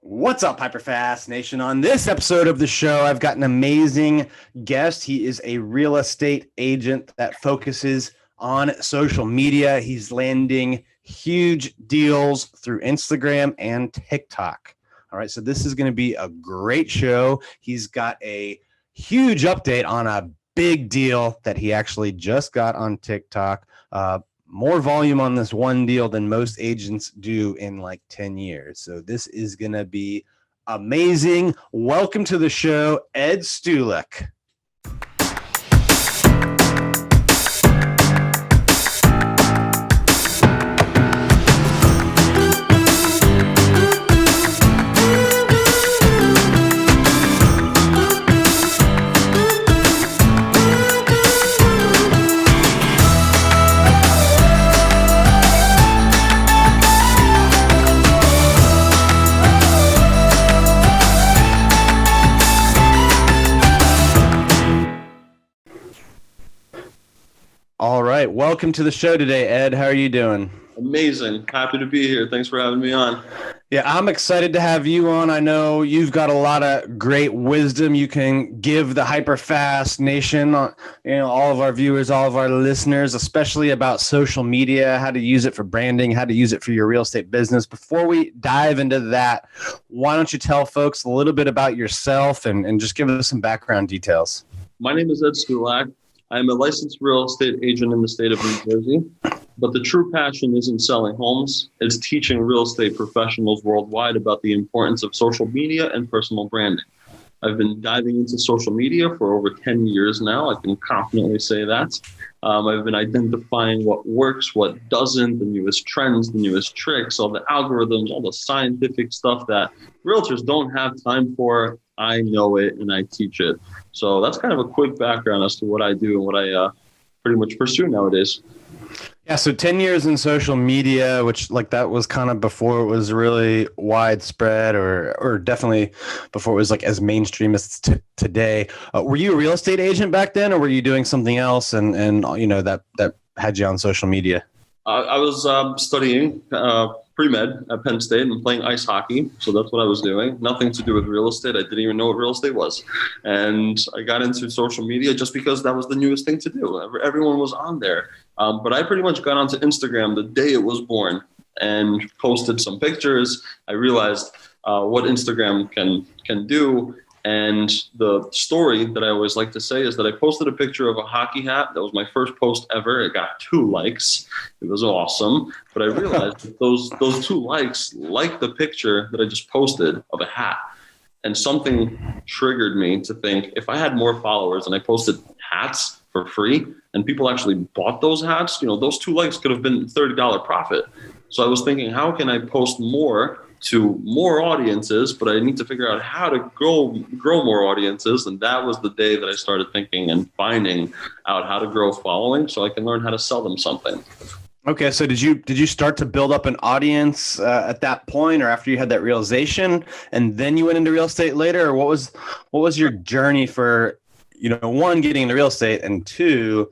What's up, HyperFast Nation? On this episode of the show, I've got an amazing guest. He is a real estate agent that focuses on social media. He's landing huge deals through Instagram and TikTok. All right, so this is going to be a great show. He's got a huge update on a big deal that he actually just got on TikTok. More volume on this one deal than most agents do in like 10 years. So this is going to be amazing. Welcome to the show, Ed Stulik. All right. Welcome to the show today, Ed. How are you doing? Amazing. Happy to be here. Thanks for having me on. Yeah, I'm excited to have you on. I know you've got a lot of great wisdom you can give the HyperFast Nation, all of our viewers, all of our listeners, especially about social media, how to use it for branding, how to use it for your real estate business. Before we dive into that, why don't you tell folks a little bit about yourself and just give us some background details? My name is Ed Stulik. I'm a licensed real estate agent in the state of New Jersey, but the true passion isn't selling homes. It's teaching real estate professionals worldwide about the importance of social media and personal branding. I've been diving into social media for over 10 years now. I can confidently say that. I've been identifying what works, what doesn't, the newest trends, the newest tricks, all the algorithms, all the scientific stuff that realtors don't have time for. I know it and I teach it. So that's kind of a quick background as to what I do and what I pretty much pursue nowadays. Yeah, so 10 years in social media, which like that was kind of before it was really widespread or definitely before it was like as mainstream as today. Were you a real estate agent back then or were you doing something else and that had you on social media? I was studying pre-med at Penn State and playing ice hockey. So that's what I was doing. Nothing to do with real estate. I didn't even know what real estate was. And I got into social media just because that was the newest thing to do. Everyone was on there. But I pretty much got onto Instagram the day it was born and posted some pictures. I realized what Instagram can do. And the story that I always like to say is that I posted a picture of a hockey hat. That was my first post ever. It got 2 likes. It was awesome. But I realized that those 2 likes liked the picture that I just posted of a hat. And something triggered me to think, if I had more followers and I posted hats for free and people actually bought those hats, those 2 likes could have been $30 profit. So I was thinking, how can I post more to more audiences, but I need to figure out how to grow more audiences. And that was the day that I started thinking and finding out how to grow following so I can learn how to sell them something. Okay, so did you start to build up an audience at that point or after you had that realization and then you went into real estate later? Or what was your journey for, one, getting into real estate and 2,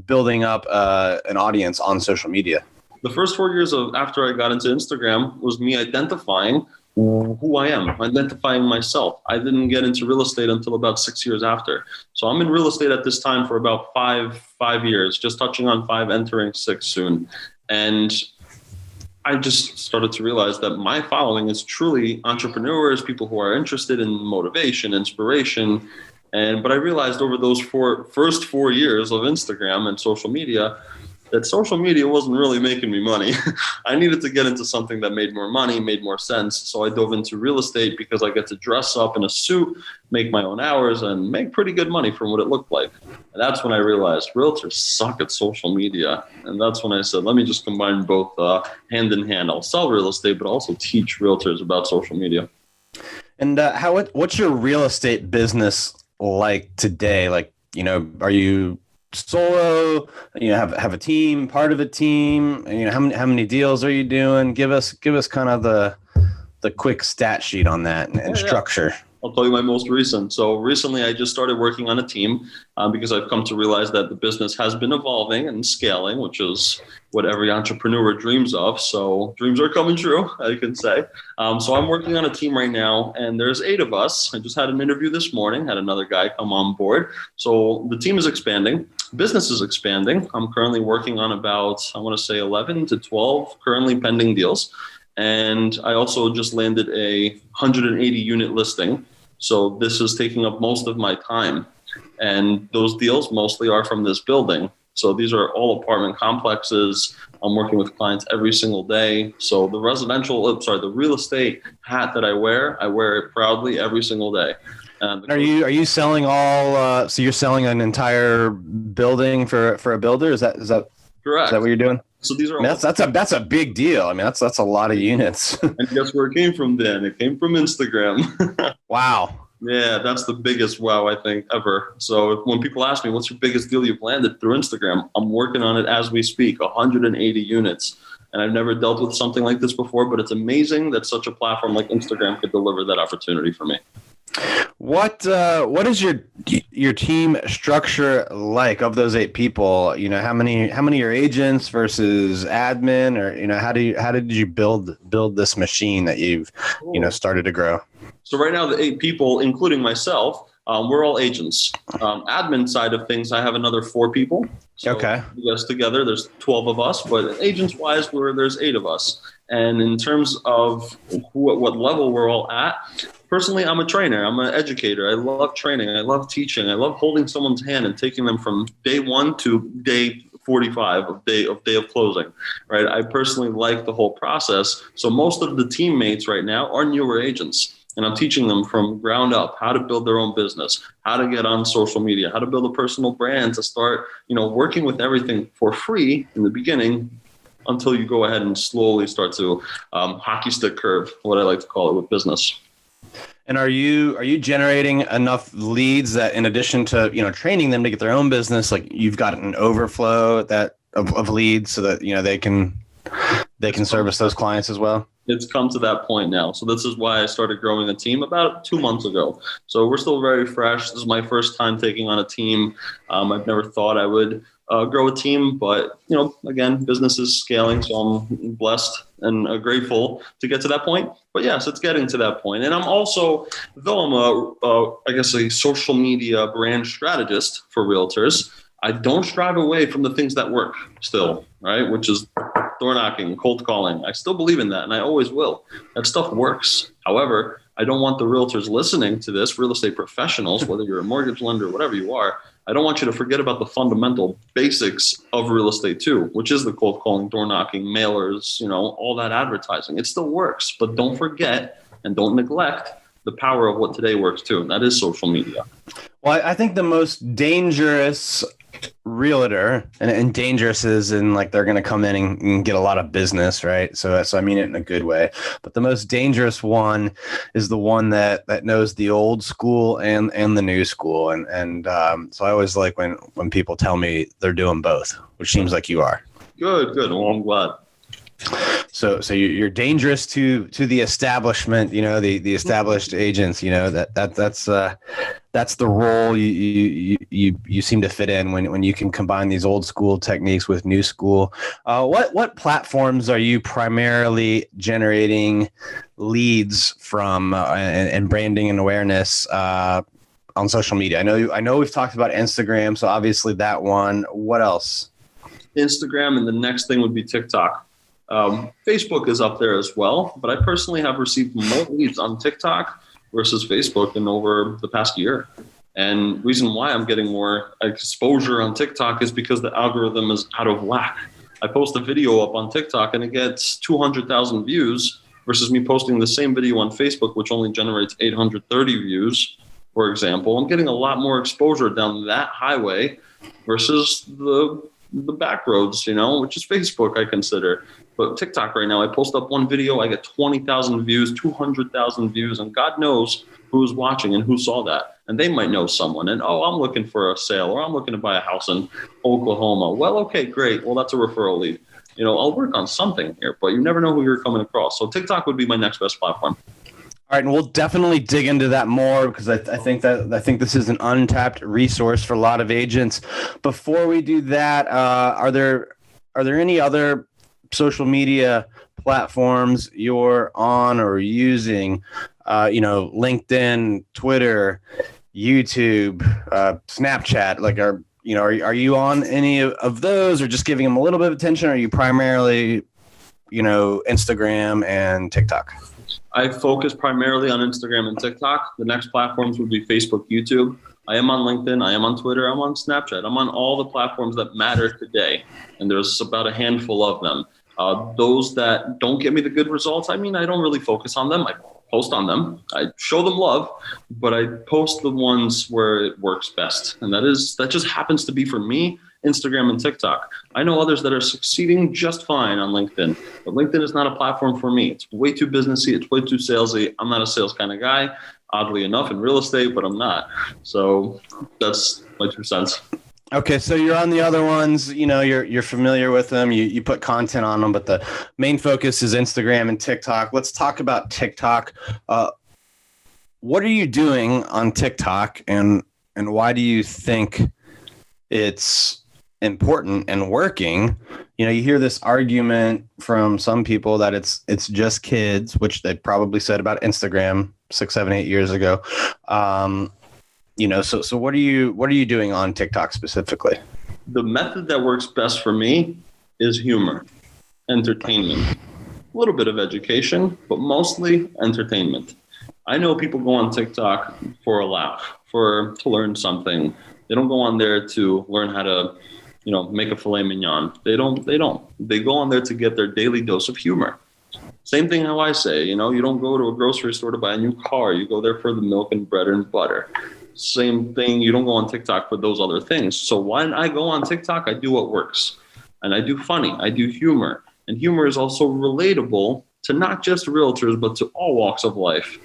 building up an audience on social media? The first 4 years after I got into Instagram was me identifying who I am, identifying myself. I didn't get into real estate until about 6 years after. So I'm in real estate at this time for about five years, just touching on 5, entering 6 soon. And I just started to realize that my following is truly entrepreneurs, people who are interested in motivation, inspiration. But I realized over those first 4 years of Instagram and social media, that social media wasn't really making me money. I needed to get into something that made more money, made more sense. So I dove into real estate because I get to dress up in a suit, make my own hours, and make pretty good money from what it looked like. And that's when I realized realtors suck at social media. And that's when I said, let me just combine both hand in hand. I'll sell real estate, but also teach realtors about social media. And what's your real estate business like today? Like, are you solo, have a team, part of a team, how many deals are you doing? Give us kind of the quick stat sheet on that and structure. I'll tell you my most recent. So recently I just started working on a team because I've come to realize that the business has been evolving and scaling, which is what every entrepreneur dreams of. So dreams are coming true, I can say. So I'm working on a team right now, and there's 8 of us. I just had an interview this morning, had another guy come on board. So the team is expanding. Business is expanding. I'm currently working on about, I want to say 11 to 12 currently pending deals. And I also just landed a 180 unit listing. So this is taking up most of my time. And those deals mostly are from this building. So these are all apartment complexes. I'm working with clients every single day. So the the real estate hat that I wear it proudly every single day. Are you selling all? So you're selling an entire building for a builder? Is that correct? Is that what you're doing? So these are that's a big deal. I mean, that's a lot of units. And guess where it came from, Dan? It came from Instagram. Wow. Yeah, that's the biggest wow I think ever. So when people ask me, what's your biggest deal you've landed through Instagram? I'm working on it as we speak, 180 units. And I've never dealt with something like this before, but it's amazing that such a platform like Instagram could deliver that opportunity for me. What is your team structure like of those 8 people? You know, how many are agents versus admin, or you know, how did you build this machine that you've started to grow? So right now the 8 people, including myself, we're all agents. Admin side of things, I have another 4 people. So okay. Yes, together there's 12 of us, but agents wise, there's 8 of us. And in terms of what level we're all at, personally, I'm a trainer. I'm an educator. I love training. I love teaching. I love holding someone's hand and taking them from day 1 to day 45 of day of closing, right? I personally like the whole process. So most of the teammates right now are newer agents. And I'm teaching them from ground up how to build their own business, how to get on social media, how to build a personal brand, to start, working with everything for free in the beginning until you go ahead and slowly start to hockey stick curve, what I like to call it, with business. And are you generating enough leads that, in addition to training them to get their own business, like you've got an overflow of leads so that they can service those clients as well? It's come to that point now. So this is why I started growing a team about 2 months ago. So we're still very fresh. This is my first time taking on a team. I've never thought I would grow a team, but again, business is scaling, so I'm blessed and grateful to get to that point. But yes, it's getting to that point. And I'm also, though I'm a social media brand strategist for realtors, I don't strive away from the things that work still, right? Which is door knocking, cold calling. I still believe in that, and I always will. That stuff works. However, I don't want the realtors listening to this, real estate professionals, whether you're a mortgage lender, whatever you are, I don't want you to forget about the fundamental basics of real estate too, which is the cold calling, door knocking, mailers, all that advertising. It still works, but don't forget and don't neglect the power of what today works too, and that is social media. Well, I think the most dangerous realtor, and dangerous is in like they're going to come in and get a lot of business, right? So I mean it in a good way. But the most dangerous one is the one that knows the old school and the new school, and so I always like when people tell me they're doing both, which seems like you are. Good. Well, I'm glad. So you're dangerous to the establishment, the established agents, that's the role you seem to fit in when you can combine these old school techniques with new school. What platforms are you primarily generating leads from and branding and awareness on social media? I know we've talked about Instagram, so obviously that one. What else? Instagram, and the next thing would be TikTok. Facebook is up there as well, but I personally have received more leads on TikTok versus Facebook in over the past year. And reason why I'm getting more exposure on TikTok is because the algorithm is out of whack. I post a video up on TikTok and it gets 200,000 views versus me posting the same video on Facebook, which only generates 830 views, for example. I'm getting a lot more exposure down that highway versus the back roads, which is Facebook, I consider. But TikTok right now, I post up one video, I get 20,000 views, 200,000 views, and God knows who's watching and who saw that. And they might know someone, and I'm looking for a sale, or I'm looking to buy a house in Oklahoma. Well, okay, great. Well, that's a referral lead. I'll work on something here, but you never know who you're coming across. So TikTok would be my next best platform. All right, and we'll definitely dig into that more because I think this is an untapped resource for a lot of agents. Before we do that, are there any other social media platforms you're on or using? LinkedIn, Twitter, YouTube, Snapchat. Like, are you on any of those, or just giving them a little bit of attention? Or are you primarily, Instagram and TikTok? I focus primarily on Instagram and TikTok. The next platforms would be Facebook, YouTube. I am on LinkedIn. I am on Twitter. I'm on Snapchat. I'm on all the platforms that matter today. And there's about a handful of them. Those that don't get me the good results, I don't really focus on them. I post on them. I show them love, but I post the ones where it works best. And that just happens to be, for me, Instagram and TikTok. I know others that are succeeding just fine on LinkedIn, but LinkedIn is not a platform for me. It's way too businessy. It's way too salesy. I'm not a sales kind of guy, oddly enough, in real estate, but I'm not. So that's my 2 cents. Okay, so you're on the other ones, you're familiar with them, you put content on them, but the main focus is Instagram and TikTok. Let's talk about TikTok. What are you doing on TikTok, and why do you think it's important and working? You hear this argument from some people that it's just kids, which they probably said about Instagram 6, 7, 8 years ago. So what are you doing on TikTok specifically? The method that works best for me is humor, entertainment, a little bit of education, but mostly entertainment. I know people go on TikTok for a laugh, to learn something. They don't go on there to learn how to, make a filet mignon. They don't. They go on there to get their daily dose of humor. Same thing how I say, you don't go to a grocery store to buy a new car. You go there for the milk and bread and butter. Same thing, you don't go on TikTok for those other things. So when I go on TikTok, I do what works. And I do funny, I do humor. And humor is also relatable to not just realtors, but to all walks of life.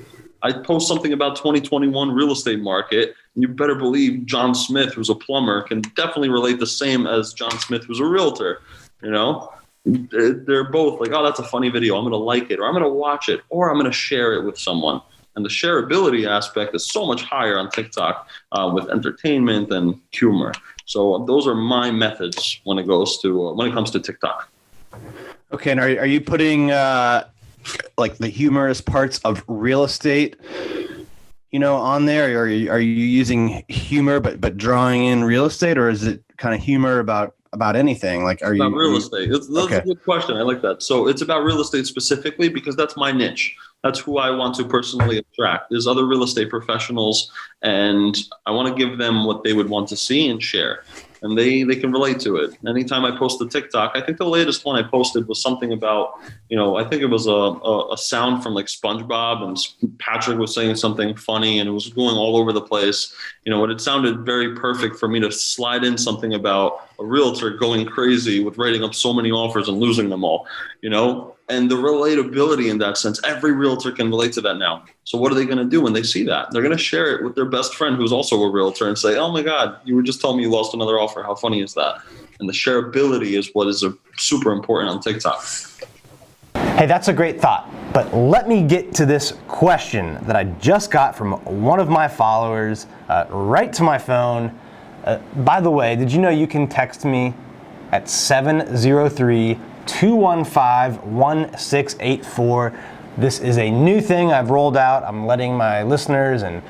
I post something about 2021 real estate market, and you better believe John Smith, who's a plumber, can definitely relate the same as John Smith, who's a realtor. They're both like, oh, that's a funny video. I'm going to like it, or I'm going to watch it, or I'm going to share it with someone. And the shareability aspect is so much higher on TikTok with entertainment and humor. So those are my methods when it comes to TikTok. Okay, and are you putting like the humorous parts of real estate, on there? Or are you using humor but drawing in real estate, or is it kind of humor about anything? Like, are you about real estate? That's a good question. I like that. So it's about real estate specifically because that's my niche. That's who I want to personally attract. There's other real estate professionals, and I want to give them what they would want to see and share. And they can relate to it. Anytime I post a TikTok, I think the latest one I posted was something about, I think it was a sound from like SpongeBob, and Patrick was saying something funny, and it was going all over the place. And it sounded very perfect for me to slide in something about a realtor going crazy with writing up so many offers and losing them all, and the relatability in that sense. Every realtor can relate to that now. So what are they going to do when they see that? They're going to share it with their best friend who's also a realtor and say, oh my God, you were just telling me you lost another offer. How funny is that? And the shareability is what is super important on TikTok. Hey, that's a great thought. But let me get to this question that I just got from one of my followers right to my phone. By the way, did you know you can text me at 703-215-1684? This is a new thing I've rolled out. I'm letting my listeners and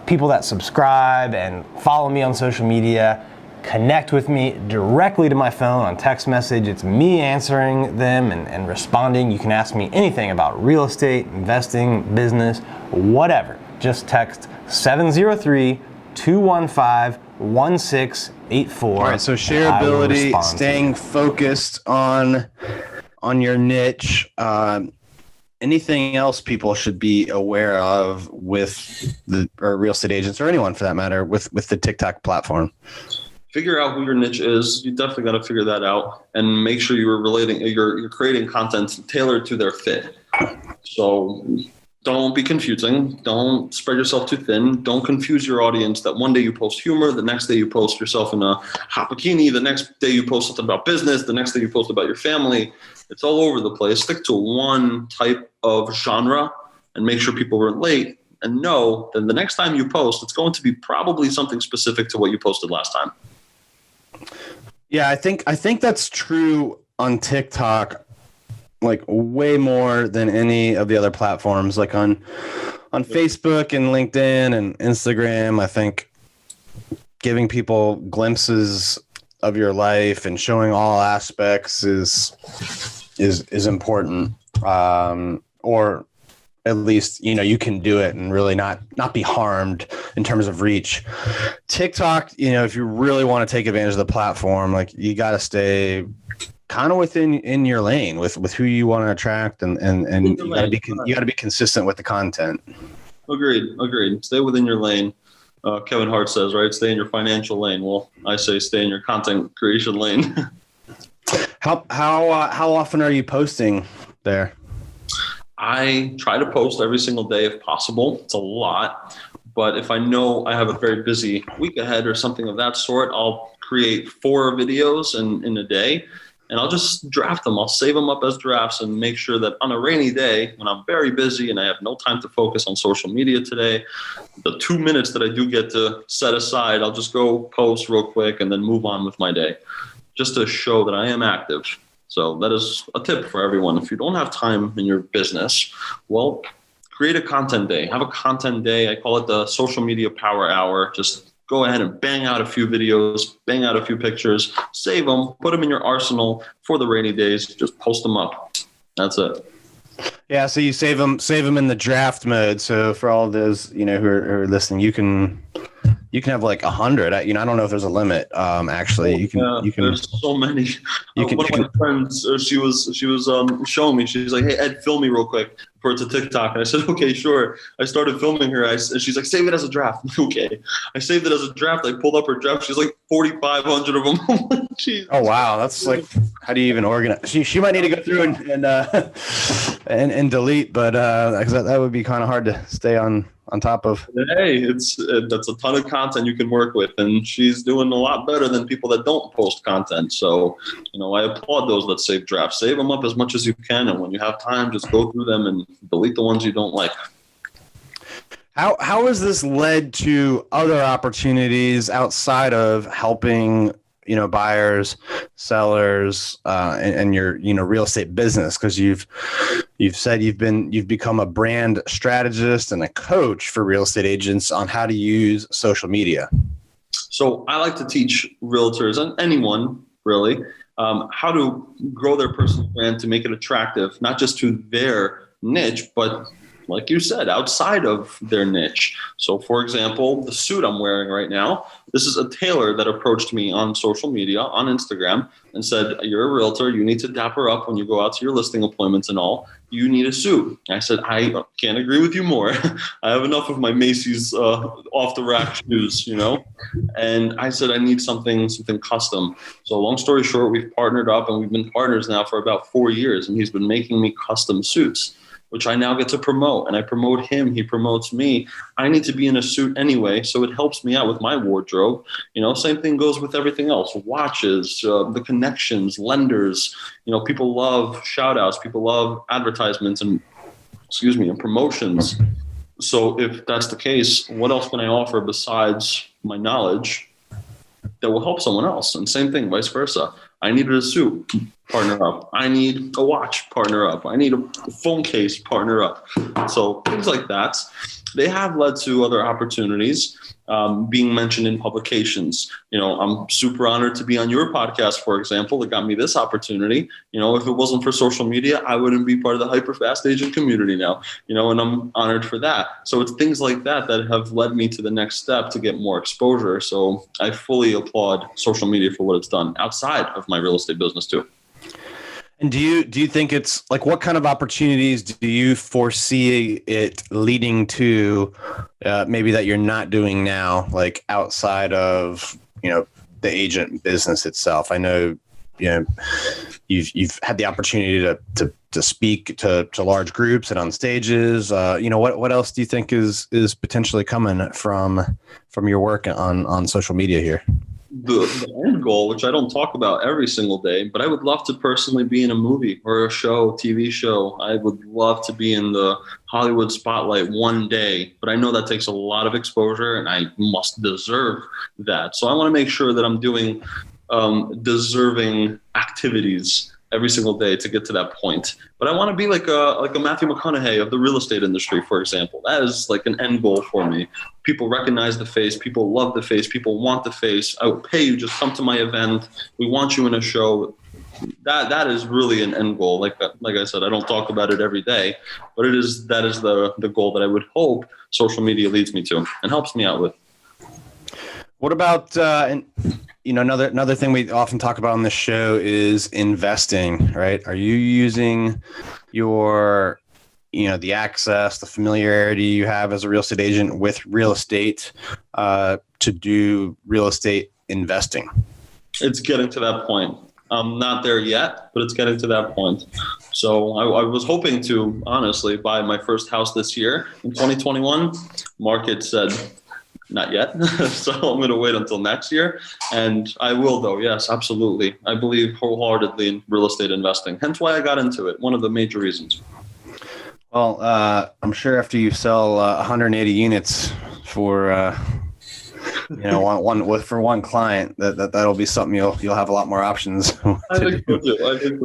people that subscribe and follow me on social media connect with me directly to my phone on text message. It's me answering them and responding. You can ask me anything about real estate, investing, business, whatever. Just text 703-215-1684. All right, so shareability, staying focused on your niche. Anything else people should be aware of with or real estate agents, or anyone for that matter, with the TikTok platform? Figure out who your niche is. You definitely got to figure that out, and make sure you're creating content tailored to their fit. So don't be confusing. Don't spread yourself too thin. Don't confuse your audience that one day you post humor, the next day you post yourself in a hot bikini, the next day you post something about business, the next day you post about your family. It's all over the place. Stick to one type of genre and make sure people relate and know that the next time you post, it's going to be probably something specific to what you posted last time. Yeah, I think that's true on TikTok, like way more than any of the other platforms. Like on Facebook and LinkedIn and Instagram, I think giving people glimpses of your life and showing all aspects is important. Or at least, you can do it and really not be harmed in terms of reach. TikTok, if you really want to take advantage of the platform, like you got to stay kind of in your lane with who you want to attract, and you got to be consistent with the content. Agreed. Stay within your lane. Kevin Hart says, right? Stay in your financial lane. Well, I say stay in your content creation lane. How often are you posting there? I try to post every single day if possible. It's a lot, but if I know I have a very busy week ahead or something of that sort, I'll create 4 videos in a day, and I'll just draft them. I'll save them up as drafts and make sure that on a rainy day when I'm very busy and I have no time to focus on social media today, the 2 minutes that I do get to set aside, I'll just go post real quick and then move on with my day, just to show that I am active. So that is a tip for everyone. If you don't have time in your business, well, create a content day. Have a content day. I call it the social media power hour. Just go ahead and bang out a few videos, bang out a few pictures, save them, put them in your arsenal for the rainy days. Just post them up. That's it. Yeah, so you save them in the draft mode. So for all those who are listening, you can have like 100. I don't know if there's a limit. Actually, you can. There's so many. One of my friends, she was showing me. She's like, "Hey Ed, film me real quick for it's a TikTok." And I said, "Okay, sure." I started filming her. She's like, "Save it as a draft." Okay, I saved it as a draft. I pulled up her draft. She's like 4,500 of them. Oh wow, that's like, how do you even organize? She might need to go through and delete, but that would be kind of hard to stay on top of. Hey, that's a ton of content you can work with, and she's doing a lot better than people that don't post content. So, I applaud those that save drafts. Save them up as much as you can, and when you have time, just go through them and delete the ones you don't like. How has this led to other opportunities outside of helping buyers, sellers, and your real estate business? Because you've said you've become a brand strategist and a coach for real estate agents on how to use social media. So I like to teach realtors and anyone really how to grow their personal brand to make it attractive, not just to their niche, but like you said, outside of their niche. So for example, the suit I'm wearing right now, this is a tailor that approached me on social media, on Instagram, and said, "You're a realtor. You need to dapper up when you go out to your listing appointments and all. You need a suit." I said, "I can't agree with you more. I have enough of my Macy's off the rack shoes, And I said, "I need something custom." So long story short, we've partnered up, and we've been partners now for about 4 years, and he's been making me custom suits, which I now get to promote, and I promote him. He promotes me. I need to be in a suit anyway, so it helps me out with my wardrobe. Same thing goes with everything else. Watches, the connections, lenders. People love shout outs. People love advertisements and promotions. So if that's the case, what else can I offer besides my knowledge that will help someone else? And same thing, vice versa. I needed a suit, partner up. I need a watch, partner up. I need a phone case, partner up. So things like that. They have led to other opportunities being mentioned in publications. I'm super honored to be on your podcast, for example. It got me this opportunity. If it wasn't for social media, I wouldn't be part of the HyperFast agent community now, and I'm honored for that. So it's things like that have led me to the next step to get more exposure. So I fully applaud social media for what it's done outside of my real estate business too. And do you think it's like, what kind of opportunities do you foresee it leading to, maybe that you're not doing now, like outside of, the agent business itself? I know, you've had the opportunity to speak to large groups and on stages. What else do you think is potentially coming from your work on social media here? the end goal, which I don't talk about every single day, but I would love to personally be in a movie or a show, TV show. I would love to be in the Hollywood spotlight one day, but I know that takes a lot of exposure and I must deserve that. So I want to make sure that I'm doing deserving activities every single day to get to that point. But I want to be like a Matthew McConaughey of the real estate industry, for example. That is like an end goal for me. People recognize the face. People love the face. People want the face. I will pay you. Just come to my event. We want you in a show. That is really an end goal. Like I said, I don't talk about it every day, but that is the goal that I would hope social media leads me to and helps me out with. What about another thing we often talk about on this show is investing, right? Are you using your the access, the familiarity you have as a real estate agent with real estate to do real estate investing? It's getting to that point. I'm not there yet, but it's getting to that point. So I was hoping to honestly buy my first house this year in 2021. Market said not yet. So I'm going to wait until next year. And I will, though. Yes, absolutely. I believe wholeheartedly in real estate investing. Hence why I got into it. One of the major reasons. Well, I'm sure after you sell 180 units for for one client, that'll be something you'll have a lot more options. I think so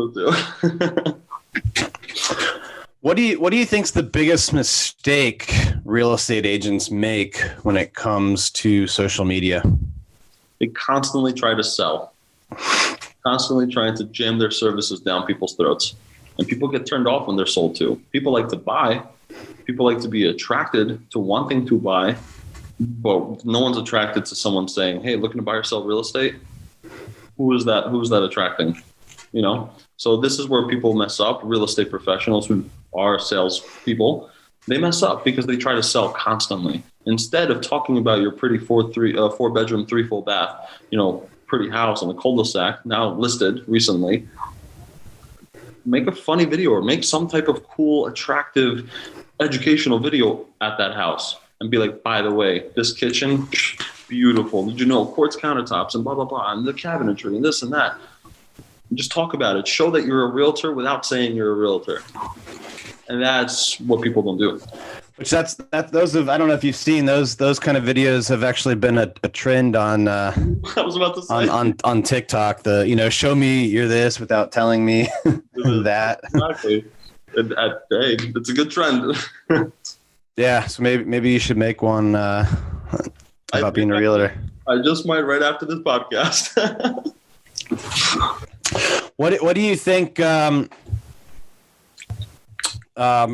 too. What do you think's the biggest mistake real estate agents make when it comes to social media? They constantly try to sell, constantly trying to jam their services down people's throats. And people get turned off when they're sold to. People like to buy. People like to be attracted to wanting to buy. But no one's attracted to someone saying, hey, looking to buy or sell real estate? Who is that attracting? So this is where people mess up. Real estate professionals who are salespeople, they mess up because they try to sell constantly. Instead of talking about your pretty four bedroom, 3 full bath, pretty house on the cul-de-sac, now listed recently, make a funny video or make some type of cool, attractive, educational video at that house and be like, by the way, this kitchen, beautiful. Did you know quartz countertops and blah, blah, blah, and the cabinetry and this and that. Just talk about it. Show that you're a realtor without saying you're a realtor. And that's what people don't do. Which I don't know if you've seen those kind of videos have actually been a trend on I was about to say on TikTok. Show me you're this without telling me that. Exactly. Hey, it's a good trend. Yeah, so maybe you should make one about being a realtor. I just might right after this podcast. What do you think? What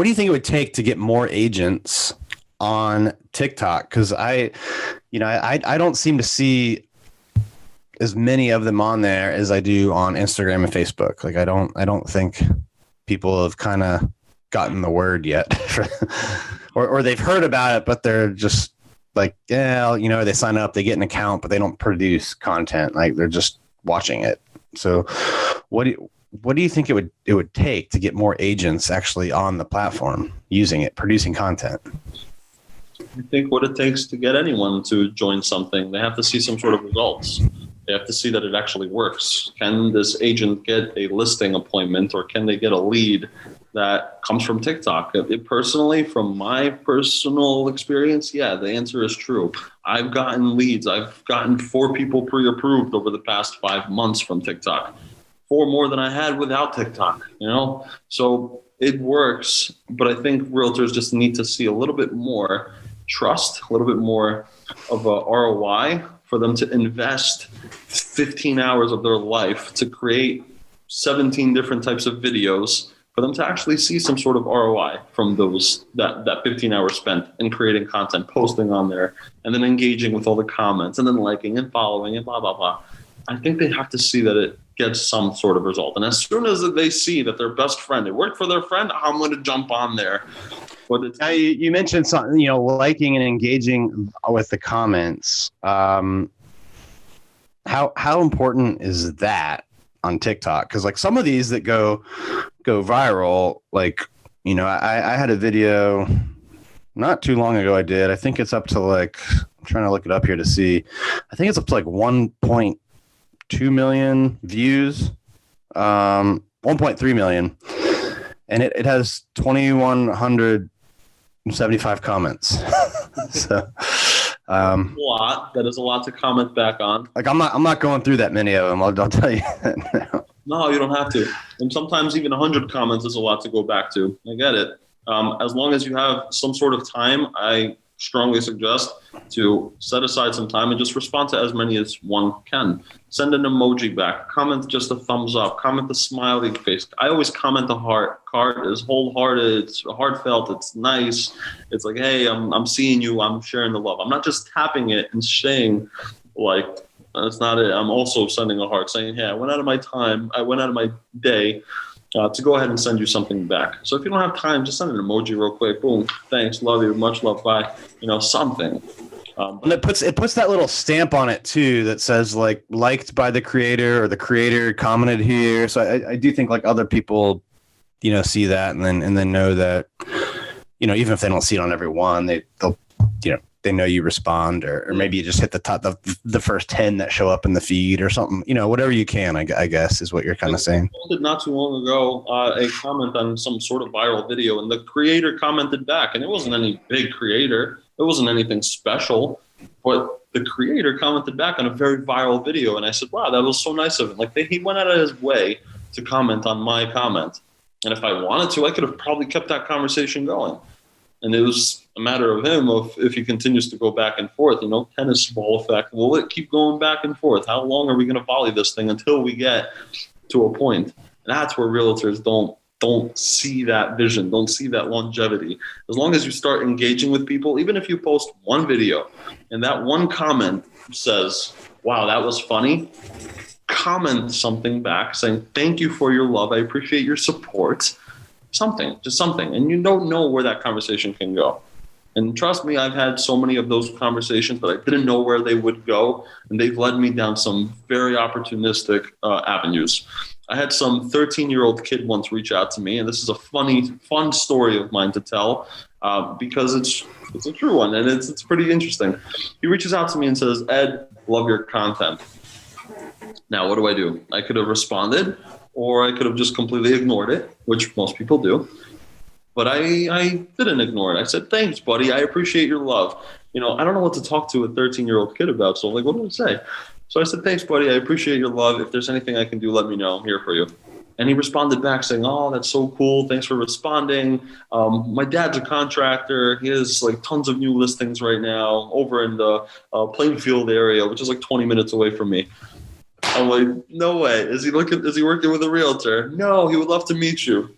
do you think it would take to get more agents on TikTok? Because I don't seem to see as many of them on there as I do on Instagram and Facebook. Like I don't think people have kind of gotten the word yet, or they've heard about it, but they're just like, they sign up, they get an account, but they don't produce content. Like they're just watching it. So what do you think it would take to get more agents actually on the platform using it, producing content? I think what it takes to get anyone to join something, they have to see some sort of results. They have to see that it actually works. Can this agent get a listing appointment, or can they get a lead that comes from TikTok? Personally, from my personal experience, yeah, the answer is true. I've gotten leads. I've gotten 4 people pre-approved over the past 5 months from TikTok. 4 more than I had without TikTok, So it works, but I think realtors just need to see a little bit more trust, a little bit more of a ROI for them to invest 15 hours of their life to create 17 different types of videos, for them to actually see some sort of ROI from that 15 hours spent in creating content, posting on there, and then engaging with all the comments, and then liking and following and blah, blah, blah. I think they have to see that it gets some sort of result. And as soon as they see that their best friend, it worked for their friend, I'm going to jump on there. Now, you mentioned something, liking and engaging with the comments. How important is that on TikTok? Because like some of these that go viral, like, I had a video not too long ago. I think it's up to like trying to look it up here to see. I think it's up to like 1.2 million views, 1.3 million, and it has 2,175 comments. So a lot. That is a lot to comment back on. like I'm not going through that many of them. I'll tell you that now. No, you don't have to. And sometimes even 100 comments is a lot to go back to. I get it. As long as you have some sort of time, I strongly suggest to set aside some time and just respond to as many as one can. Send an emoji back. Comment just a thumbs up. Comment the smiley face. I always comment the heart. Heart is wholehearted. It's heartfelt. It's nice. It's like, hey, I'm seeing you. I'm sharing the love. I'm not just tapping it and saying like, that's not it. I'm also sending a heart saying, hey, I went out of my time. I went out of my day to go ahead and send you something back. So if you don't have time, just send an emoji real quick. Boom. Thanks. Love you. Much love. Bye. Something. And it puts that little stamp on it too that says like liked by the creator, or the creator commented here. So I do think like other people, see that and then know that, even if they don't see it on every one, they'll they know you respond, or maybe you just hit the top of the first 10 that show up in the feed or something, whatever you can, I guess is what you're kind of saying. I posted not too long ago a comment on some sort of viral video, and the creator commented back, and it wasn't any big creator. It wasn't anything special, but the creator commented back on a very viral video. And I said, wow, that was so nice of him. Like he went out of his way to comment on my comment. And if I wanted to, I could have probably kept that conversation going. And it was a matter of him if he continues to go back and forth, tennis ball effect. Will it keep going back and forth? How long are we going to volley this thing until we get to a point? And that's where realtors don't see that vision, don't see that longevity. As long as you start engaging with people, even if you post one video and that one comment says, wow, that was funny, comment something back saying, thank you for your love. I appreciate your support. Just something. And you don't know where that conversation can go. And trust me, I've had so many of those conversations that I didn't know where they would go. And they've led me down some very opportunistic avenues. I had some 13-year-old kid once reach out to me, and this is a fun story of mine to tell because it's a true one, and it's pretty interesting. He reaches out to me and says, Ed, love your content. Now, what do? I could have responded, or I could have just completely ignored it, which most people do. But I didn't ignore it. I said, thanks, buddy. I appreciate your love. I don't know what to talk to a 13-year-old kid about, so I'm like, what do I say? So I said, thanks, buddy. I appreciate your love. If there's anything I can do, let me know. I'm here for you. And he responded back saying, oh, that's so cool. Thanks for responding. My dad's a contractor. He has like tons of new listings right now over in the Plainfield area, which is like 20 minutes away from me. I'm like, no way. Is he working with a realtor? No, he would love to meet you.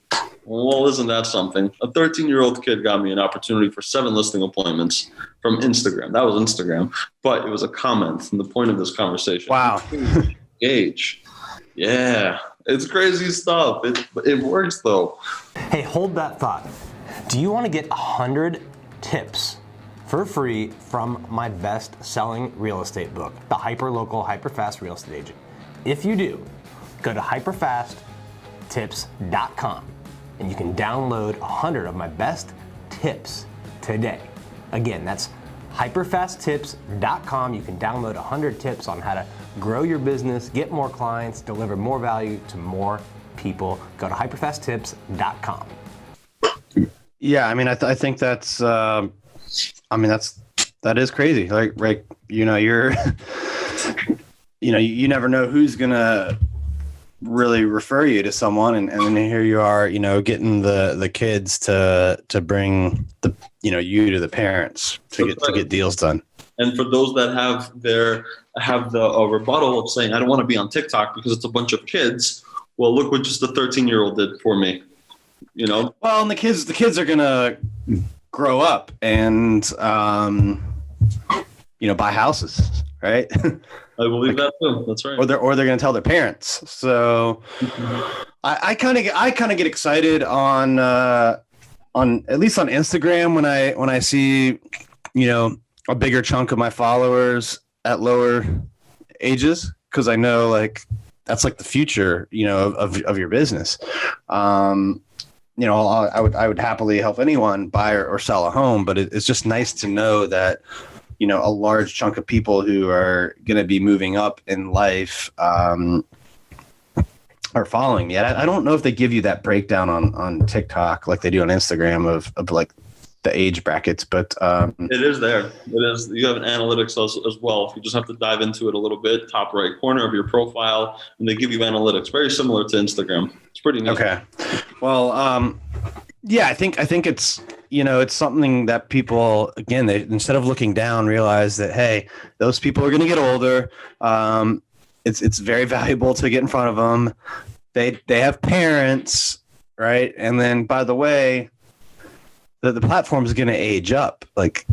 Well, isn't that something? A 13-year-old kid got me an opportunity for 7 listing appointments from Instagram. That was Instagram, but it was a comment. And the point of this conversation. Wow. Engage. Yeah, it's crazy stuff. It works though. Hey, hold that thought. Do you want to get 100 tips for free from my best-selling real estate book, The Hyperlocal HyperFast Real Estate Agent? If you do, go to hyperfasttips.com and you can download 100 of my best tips today. Again, that's hyperfasttips.com. You can download 100 tips on how to grow your business, get more clients, deliver more value to more people. Go to hyperfasttips.com. Yeah, I mean, I think that's, that is crazy. Like you're, you never know who's gonna really refer you to someone, and then here you are, getting the kids to bring you to the parents to get deals done. And for those that have the rebuttal of saying, I don't want to be on TikTok because it's a bunch of kids. Well, look what just the 13-year-old did for me. Well, and the kids are gonna grow up and buy houses, right? I believe that too. That's right. Or they're going to tell their parents. So I kind of get excited on at least on Instagram when I see a bigger chunk of my followers at lower ages, because I know like that's like the future of your business. I would happily help anyone buy or sell a home, but it's just nice to know that a large chunk of people who are going to be moving up in life are following me. I don't know if they give you that breakdown on TikTok like they do on Instagram of like the age brackets, but it is there. It is. You have an analytics as well. You just have to dive into it a little bit. Top right corner of your profile, and they give you analytics, very similar to Instagram. It's pretty neat. Okay. Well, yeah, I think it's it's something that people, again, they, instead of looking down, realize that, hey, those people are going to get older. It's very valuable to get in front of them. They have parents, right? And then, by the way, the platform is going to age up. Like,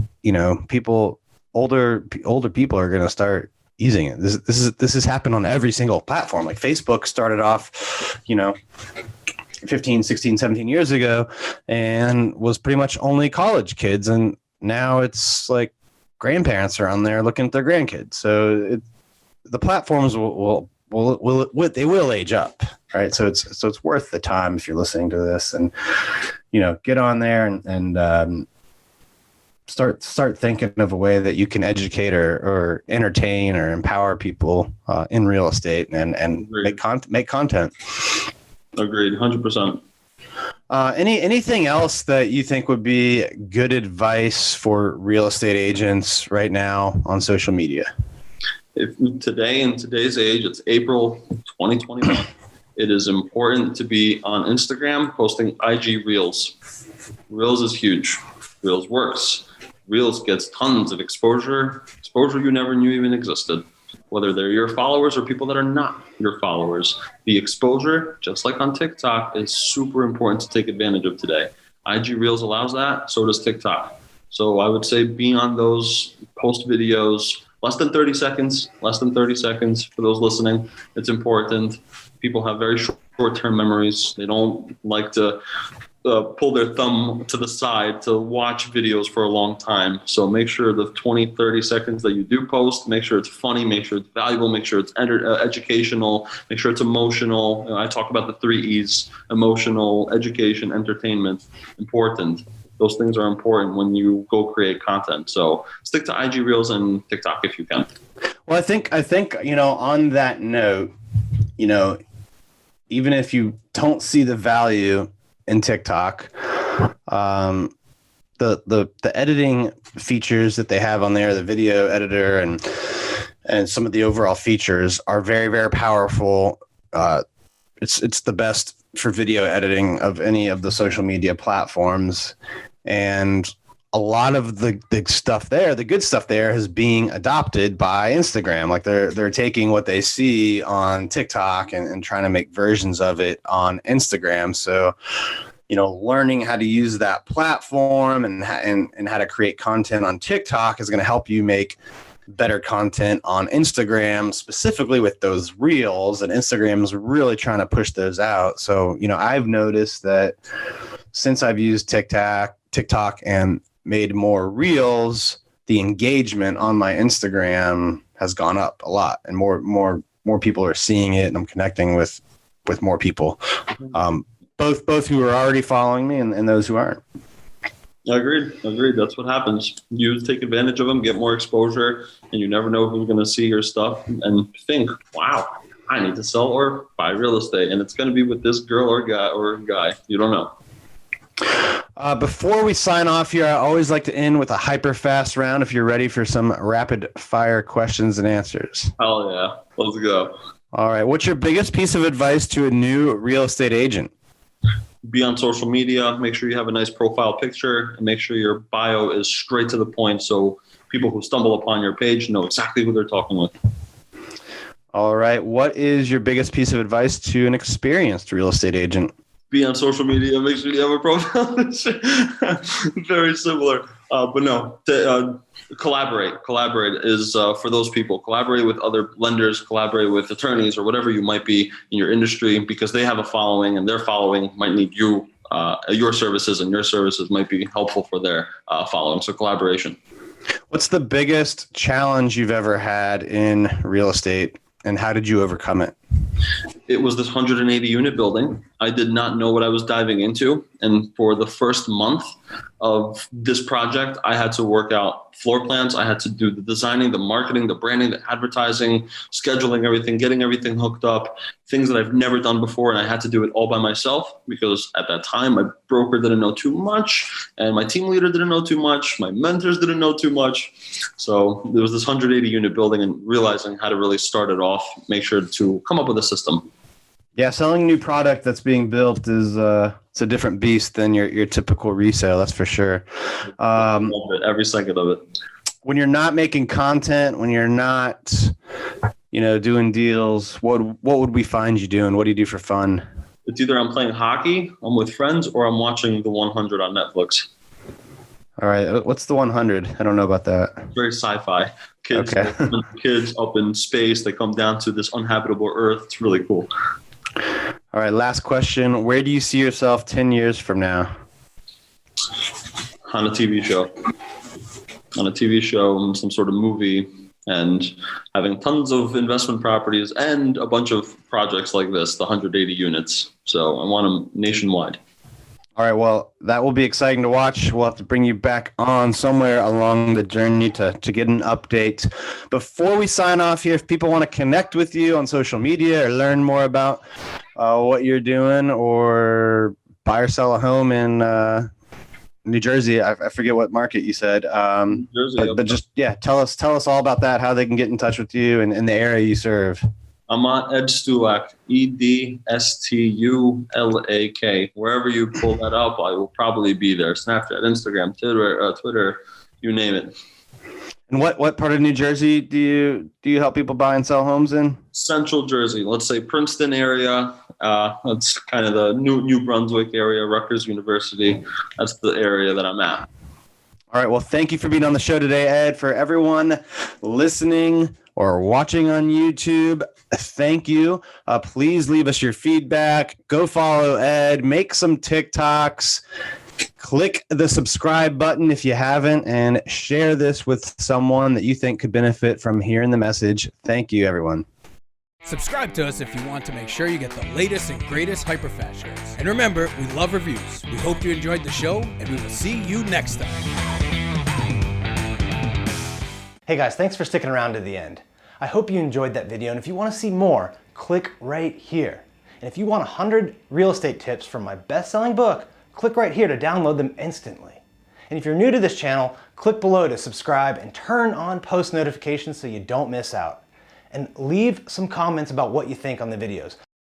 people, older people are going to start using it. This has happened on every single platform. Like Facebook started off, 15, 16, 17 years ago and was pretty much only college kids. And now it's like grandparents are on there looking at their grandkids. So the platforms will age up, right? So it's worth the time if you're listening to this, and get on there and start thinking of a way that you can educate or entertain or empower people in real estate and make content. Agreed, 100%. Anything else that you think would be good advice for real estate agents right now on social media? In today's age, it's April 2021. It is important to be on Instagram posting IG Reels. Reels is huge. Reels works. Reels gets tons of exposure you never knew even existed. Whether they're your followers or people that are not your followers, the exposure, just like on TikTok, is super important to take advantage of today. IG Reels allows that, so does TikTok. So I would say be on those, post videos, less than 30 seconds for those listening. It's important. People have very short-term memories. They don't like to pull their thumb to the side to watch videos for a long time. So make sure the 20, 30 seconds that you do post, make sure it's funny, make sure it's valuable, make sure it's educational, make sure it's emotional. I talk about the 3 E's: emotional, education, entertainment. Important. Those things are important when you go create content. So stick to IG Reels and TikTok if you can. Well, I think on that note, even if you don't see the value in TikTok, the editing features that they have on there, the video editor and some of the overall features are very, very powerful. It's the best for video editing of any of the social media platforms, and a lot of the stuff there, the good stuff there, is being adopted by Instagram. Like they're taking what they see on TikTok and trying to make versions of it on Instagram. So, learning how to use that platform and how to create content on TikTok is going to help you make better content on Instagram, specifically with those reels. And Instagram's really trying to push those out. So, I've noticed that since I've used TikTok and made more reels, the engagement on my Instagram has gone up a lot, and more people are seeing it, and I'm connecting with more people, both who are already following me and those who aren't. Agreed. That's what happens. You take advantage of them, get more exposure, and you never know who's going to see your stuff and think, wow, I need to sell or buy real estate. And it's going to be with this girl or guy. You don't know. Before we sign off here, I always like to end with a HyperFast round if you're ready for some rapid fire questions and answers. Hell yeah. Let's go. All right. What's your biggest piece of advice to a new real estate agent? Be on social media. Make sure you have a nice profile picture, and make sure your bio is straight to the point so people who stumble upon your page know exactly who they're talking with. All right. What is your biggest piece of advice to an experienced real estate agent? Be on social media. Make sure you have a profile. Very similar. But no, collaborate. Collaborate is for those people. Collaborate with other lenders, collaborate with attorneys or whatever you might be in your industry, because they have a following and their following might need you, your services, and your services might be helpful for their following. So collaboration. What's the biggest challenge you've ever had in real estate, and how did you overcome it? It was this 180 unit building. I did not know what I was diving into. And for the first month of this project, I had to work out floor plans. I had to do the designing, the marketing, the branding, the advertising, scheduling everything, getting everything hooked up, things that I've never done before. And I had to do it all by myself because at that time, my broker didn't know too much and my team leader didn't know too much. My mentors didn't know too much. So there was this 180 unit building and realizing how to really start it off, make sure to come up with a system. Yeah, selling new product that's being built is it's a different beast than your typical resale. That's for sure. Every second of it. When you're not making content, when you're not, doing deals, what would we find you doing? What do you do for fun? It's either I'm playing hockey, I'm with friends, or I'm watching The 100 on Netflix. All right, what's The 100? I don't know about that. Very sci-fi. Kids, Okay. Kids up in space. They come down to this uninhabitable Earth. It's really cool. All right, last question. Where do you see yourself 10 years from now? On a TV show. Some sort of movie, and having tons of investment properties and a bunch of projects like this, the 180 units. So I want them nationwide. All right, well, that will be exciting to watch. We'll have to bring you back on somewhere along the journey to get an update. Before we sign off here, if people want to connect with you on social media or learn more about what you're doing or buy or sell a home in New Jersey, I forget what market you said, Jersey, but just, tell us all about that, how they can get in touch with you and in the area you serve. I'm on Ed Stulak, EDSTULAK. Wherever you pull that up, I will probably be there. Snapchat, Instagram, Twitter, you name it. And what part of New Jersey do you help people buy and sell homes in? Central Jersey, let's say Princeton area. That's kind of the New Brunswick area, Rutgers University. That's the area that I'm at. All right. Well, thank you for being on the show today, Ed. For everyone listening or watching on YouTube, thank you. Please leave us your feedback. Go follow Ed. Make some TikToks. Click the subscribe button if you haven't, and share this with someone that you think could benefit from hearing the message. Thank you, everyone. Subscribe to us if you want to make sure you get the latest and greatest HyperFast shows. And remember, we love reviews. We hope you enjoyed the show, and we will see you next time. Hey guys, thanks for sticking around to the end. I hope you enjoyed that video, and if you want to see more, click right here. And if you want 100 real estate tips from my best-selling book, click right here to download them instantly. And if you're new to this channel, click below to subscribe and turn on post notifications so you don't miss out. And leave some comments about what you think on the videos.